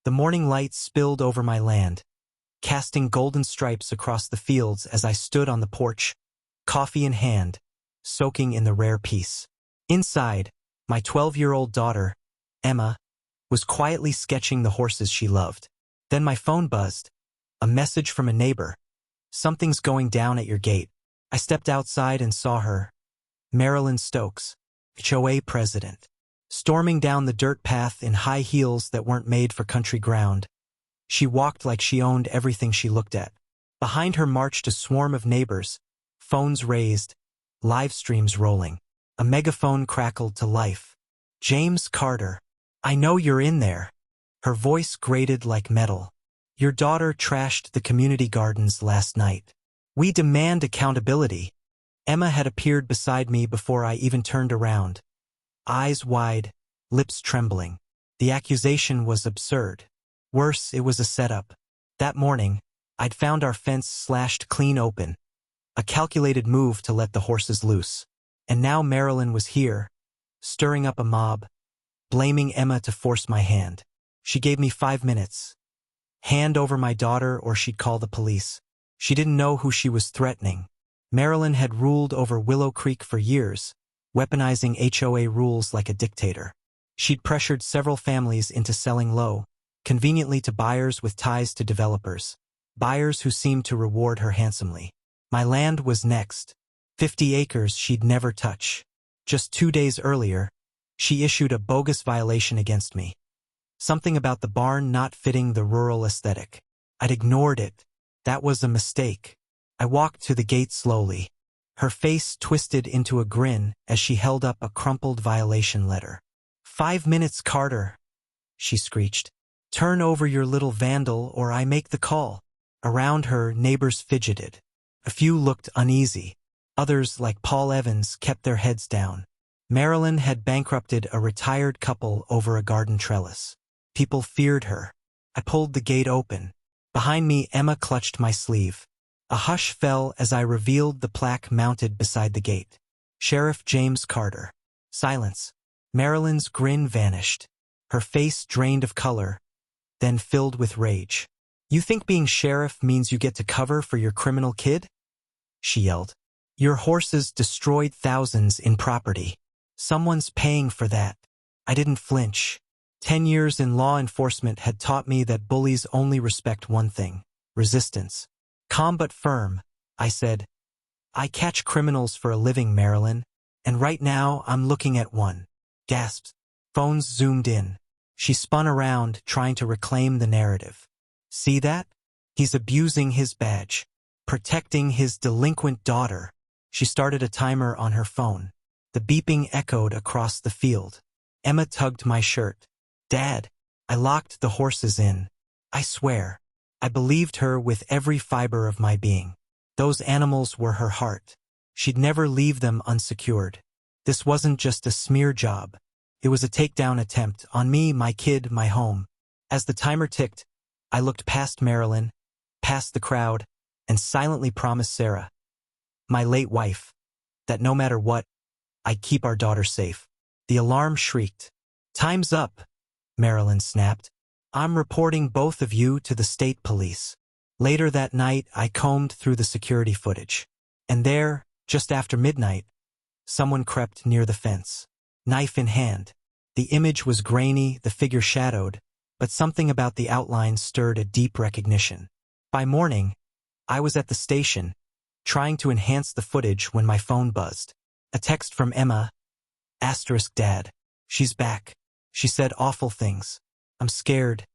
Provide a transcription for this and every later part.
The morning light spilled over my land, casting golden stripes across the fields as I stood on the porch, coffee in hand, soaking in the rare peace. Inside, my 12-year-old daughter, Emma, was quietly sketching the horses she loved. Then my phone buzzed. A message from a neighbor. "Something's going down at your gate." I stepped outside and saw her, Marilyn Stokes, HOA president, storming down the dirt path in high heels that weren't made for country ground. She walked like she owned everything she looked at. Behind her marched a swarm of neighbors, phones raised, live streams rolling. A megaphone crackled to life. "James Carter, I know you're in there." Her voice grated like metal. "Your daughter trashed the community gardens last night. We demand accountability." Emma had appeared beside me before I even turned around. Eyes wide, lips trembling. The accusation was absurd. Worse, it was a setup. That morning, I'd found our fence slashed clean open. A calculated move to let the horses loose. And now Marilyn was here, stirring up a mob, blaming Emma to force my hand. She gave me 5 minutes. Hand over my daughter or she'd call the police. She didn't know who she was threatening. Marilyn had ruled over Willow Creek for years, weaponizing HOA rules like a dictator. She'd pressured several families into selling low, conveniently to buyers with ties to developers, buyers who seemed to reward her handsomely. My land was next, 50 acres she'd never touch. Just 2 days earlier, she issued a bogus violation against me. Something about the barn not fitting the rural aesthetic. I'd ignored it. That was a mistake. I walked to the gate slowly. Her face twisted into a grin as she held up a crumpled violation letter. 5 minutes, Carter," she screeched. "Turn over your little vandal or I make the call." Around her, neighbors fidgeted. A few looked uneasy. Others, like Paul Evans, kept their heads down. Marilyn had bankrupted a retired couple over a garden trellis. People feared her. I pulled the gate open. Behind me, Emma clutched my sleeve. A hush fell as I revealed the plaque mounted beside the gate. "Sheriff James Carter." Silence. Marilyn's grin vanished. Her face drained of color, then filled with rage. "You think being sheriff means you get to cover for your criminal kid?" she yelled. "Your horses destroyed thousands in property. Someone's paying for that." I didn't flinch. 10 years in law enforcement had taught me that bullies only respect one thing: resistance. Calm but firm, I said, "I catch criminals for a living, Marilyn, and right now I'm looking at one." Gasps. Phones zoomed in. She spun around, trying to reclaim the narrative. "See that? He's abusing his badge, protecting his delinquent daughter." She started a timer on her phone. The beeping echoed across the field. Emma tugged my shirt. "Dad, I locked the horses in. I swear." I believed her with every fiber of my being. Those animals were her heart. She'd never leave them unsecured. This wasn't just a smear job. It was a takedown attempt on me, my kid, my home. As the timer ticked, I looked past Marilyn, past the crowd, and silently promised Sarah, my late wife, that no matter what, I'd keep our daughter safe. The alarm shrieked. "Time's up," Marilyn snapped. "I'm reporting both of you to the state police." Later that night, I combed through the security footage. And there, just after midnight, someone crept near the fence, knife in hand. The image was grainy, the figure shadowed, but something about the outline stirred a deep recognition. By morning, I was at the station, trying to enhance the footage when my phone buzzed. A text from Emma, *Dad. She's back. She said awful things. I'm scared.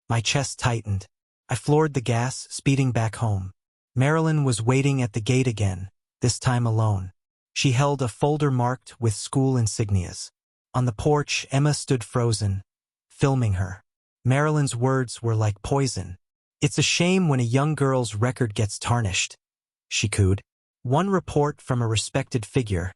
My chest tightened. I floored the gas, speeding back home. Marilyn was waiting at the gate again, this time alone. She held a folder marked with school insignias. On the porch, Emma stood frozen, filming her. Marilyn's words were like poison. "It's a shame when a young girl's record gets tarnished," she cooed. "One report from a respected figure,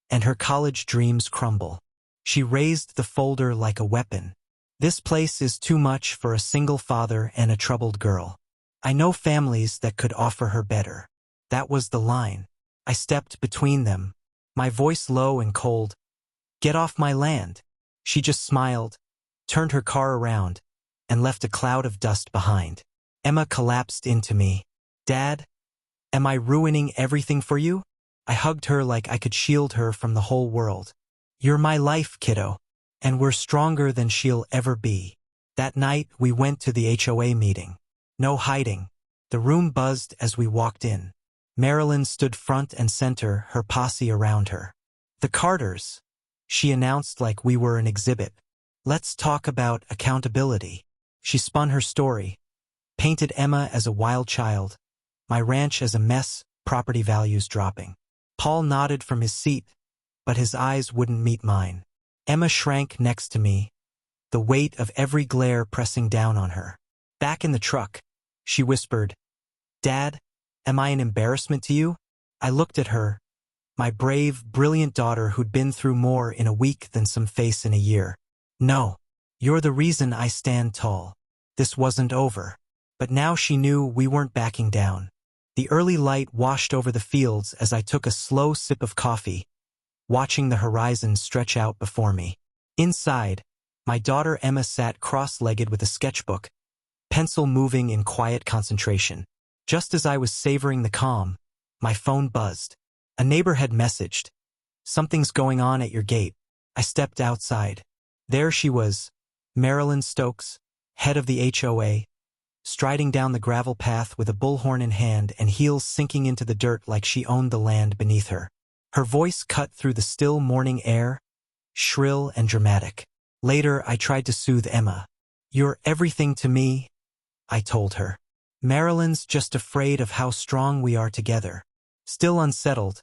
and her college dreams crumble." She raised the folder like a weapon. "This place is too much for a single father and a troubled girl. I know families that could offer her better." That was the line. I stepped between them, my voice low and cold. "Get off my land." She just smiled, turned her car around, and left a cloud of dust behind. Emma collapsed into me. Dad, am I ruining everything for you? I hugged her like I could shield her from the whole world. You're my life, kiddo, and we're stronger than she'll ever be. That night, we went to the HOA meeting. No hiding. The room buzzed as we walked in. Marilyn stood front and center, her posse around her. The Carters, she announced like we were an exhibit. Let's talk about accountability. She spun her story, painted Emma as a wild child, my ranch as a mess, property values dropping. Paul nodded from his seat, but his eyes wouldn't meet mine. Emma shrank next to me, the weight of every glare pressing down on her. Back in the truck, she whispered, Dad, am I an embarrassment to you? I looked at her, my brave, brilliant daughter who'd been through more in a week than some face in a year. No, you're the reason I stand tall. This wasn't over. But now she knew we weren't backing down. The early light washed over the fields as I took a slow sip of coffee, watching the horizon stretch out before me. Inside, my daughter Emma sat cross-legged with a sketchbook, pencil moving in quiet concentration. Just as I was savoring the calm, my phone buzzed. A neighbor had messaged, "Something's going on at your gate." I stepped outside. There she was, Marilyn Stokes, head of the HOA, striding down the gravel path with a bullhorn in hand and heels sinking into the dirt like she owned the land beneath her. Her voice cut through the still morning air, shrill and dramatic. Later, I tried to soothe Emma. You're everything to me, I told her. Marilyn's just afraid of how strong we are together. Still unsettled,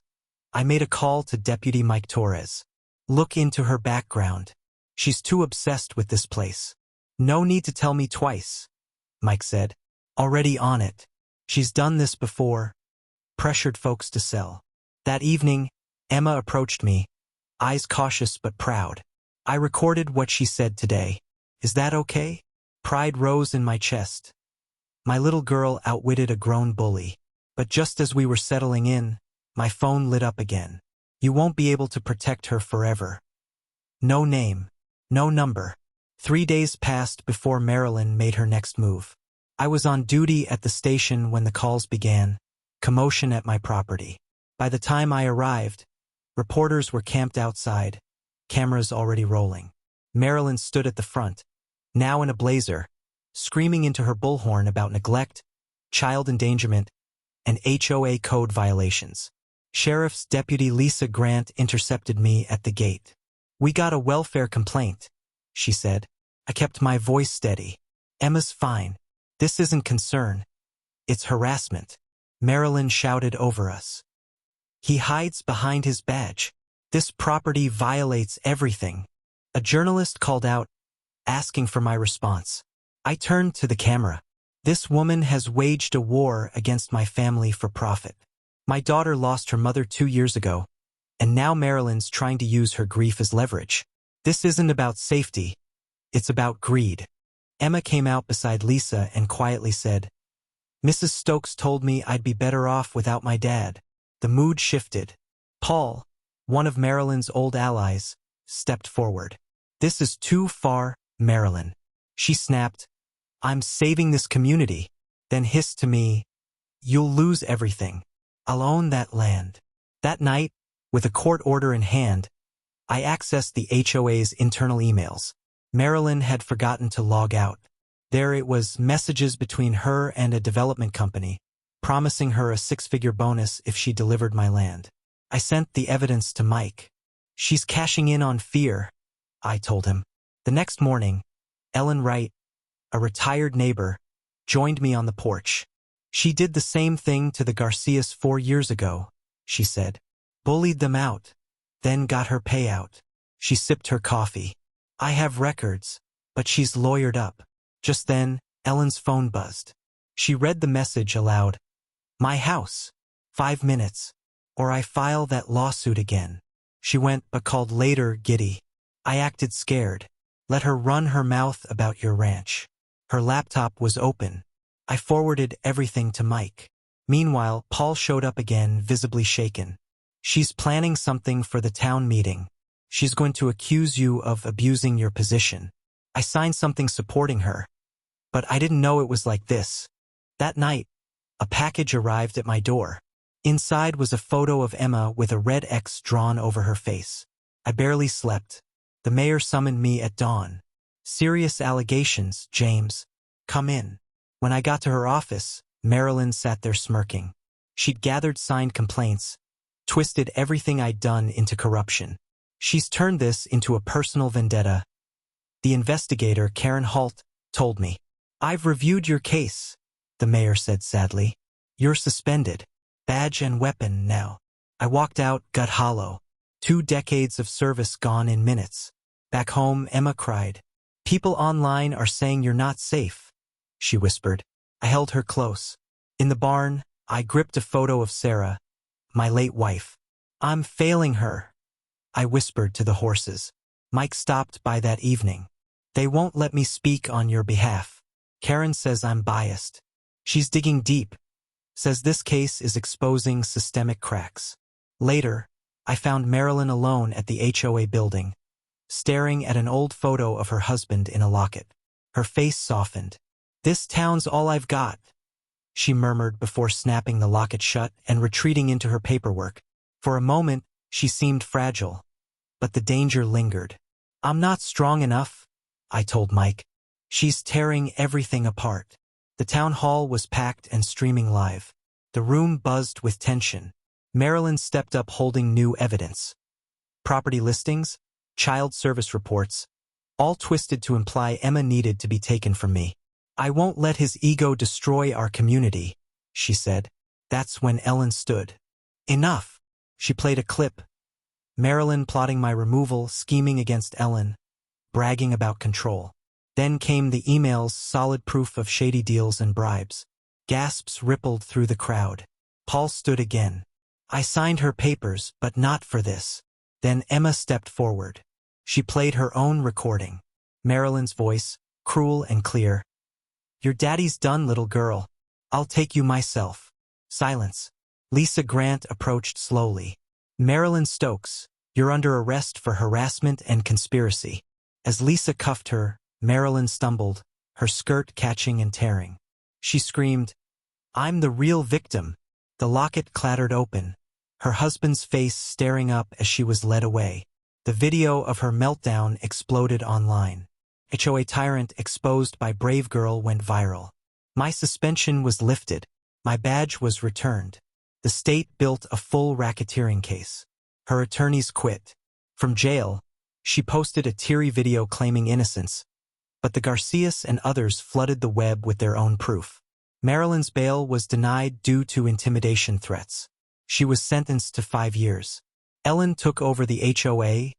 I made a call to Deputy Mike Torres. Look into her background. She's too obsessed with this place. No need to tell me twice, Mike said. Already on it. She's done this before. Pressured folks to sell. That evening, Emma approached me, eyes cautious but proud. I recorded what she said today. Is that okay? Pride rose in my chest. My little girl outwitted a grown bully. But just as we were settling in, my phone lit up again. You won't be able to protect her forever. No name. No number. 3 days passed before Marilyn made her next move. I was on duty at the station when the calls began. Commotion at my property. By the time I arrived, reporters were camped outside, cameras already rolling. Marilyn stood at the front, now in a blazer, screaming into her bullhorn about neglect, child endangerment, and HOA code violations. Sheriff's Deputy Lisa Grant intercepted me at the gate. We got a welfare complaint, she said. I kept my voice steady. Emma's fine. This isn't concern. It's harassment. Marilyn shouted over us. He hides behind his badge. This property violates everything. A journalist called out, asking for my response. I turned to the camera. This woman has waged a war against my family for profit. My daughter lost her mother 2 years ago, and now Marilyn's trying to use her grief as leverage. This isn't about safety. It's about greed. Emma came out beside Lisa and quietly said, Mrs. Stokes told me I'd be better off without my dad. The mood shifted. Paul, one of Marilyn's old allies, stepped forward. This is too far, Marilyn. She snapped, I'm saving this community. Then hissed to me, you'll lose everything. I'll own that land. That night, with a court order in hand, I accessed the HOA's internal emails. Marilyn had forgotten to log out. There it was, messages between her and a development company, promising her a 6-figure bonus if she delivered my land. I sent the evidence to Mike. She's cashing in on fear, I told him. The next morning, Ellen Wright, a retired neighbor, joined me on the porch. She did the same thing to the Garcias 4 years ago, she said. Bullied them out, then got her payout. She sipped her coffee. I have records, but she's lawyered up. Just then, Ellen's phone buzzed. She read the message aloud. My house. 5 minutes. Or I file that lawsuit again. She went but called later giddy. I acted scared. Let her run her mouth about your ranch. Her laptop was open. I forwarded everything to Mike. Meanwhile, Paul showed up again, visibly shaken. She's planning something for the town meeting. She's going to accuse you of abusing your position. I signed something supporting her. But I didn't know it was like this. That night, a package arrived at my door. Inside was a photo of Emma with a red X drawn over her face. I barely slept. The mayor summoned me at dawn. Serious allegations, James. Come in. When I got to her office, Marilyn sat there smirking. She'd gathered signed complaints, twisted everything I'd done into corruption. She's turned this into a personal vendetta. The investigator, Karen Holt, told me. I've reviewed your case, the mayor said sadly. You're suspended. Badge and weapon now. I walked out, gut hollow. 2 decades of service gone in minutes. Back home, Emma cried. People online are saying you're not safe, she whispered. I held her close. In the barn, I gripped a photo of Sarah, my late wife. I'm failing her, I whispered to the horses. Mike stopped by that evening. They won't let me speak on your behalf. Karen says I'm biased. She's digging deep. Says this case is exposing systemic cracks. Later, I found Marilyn alone at the HOA building, staring at an old photo of her husband in a locket. Her face softened. This town's all I've got, she murmured before snapping the locket shut and retreating into her paperwork. For a moment, she seemed fragile, but the danger lingered. I'm not strong enough, I told Mike. She's tearing everything apart. The town hall was packed and streaming live. The room buzzed with tension. Marilyn stepped up holding new evidence. Property listings, child service reports, all twisted to imply Emma needed to be taken from me. I won't let his ego destroy our community, she said. That's when Ellen stood. Enough. She played a clip. Marilyn plotting my removal, scheming against Ellen, bragging about control. Then came the emails, solid proof of shady deals and bribes. Gasps rippled through the crowd. Paul stood again. I signed her papers, but not for this. Then Emma stepped forward. She played her own recording. Marilyn's voice, cruel and clear. Your daddy's done, little girl. I'll take you myself. Silence. Lisa Grant approached slowly. Marilyn Stokes, you're under arrest for harassment and conspiracy. As Lisa cuffed her, Marilyn stumbled, her skirt catching and tearing. She screamed, I'm the real victim. The locket clattered open, her husband's face staring up as she was led away. The video of her meltdown exploded online. HOA tyrant exposed by brave girl went viral. My suspension was lifted. My badge was returned. The state built a full racketeering case. Her attorneys quit. From jail, she posted a teary video claiming innocence, but the Garcias and others flooded the web with their own proof. Marilyn's bail was denied due to intimidation threats. She was sentenced to 5 years. Ellen took over the HOA,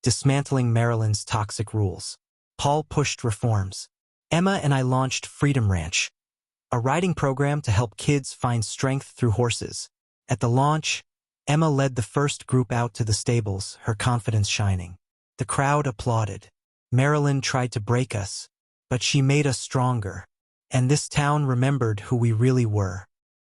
dismantling Marilyn's toxic rules. Paul pushed reforms. Emma and I launched Freedom Ranch, a riding program to help kids find strength through horses. At the launch, Emma led the first group out to the stables, her confidence shining. The crowd applauded. Marilyn tried to break us, but she made us stronger. And this town remembered who we really were.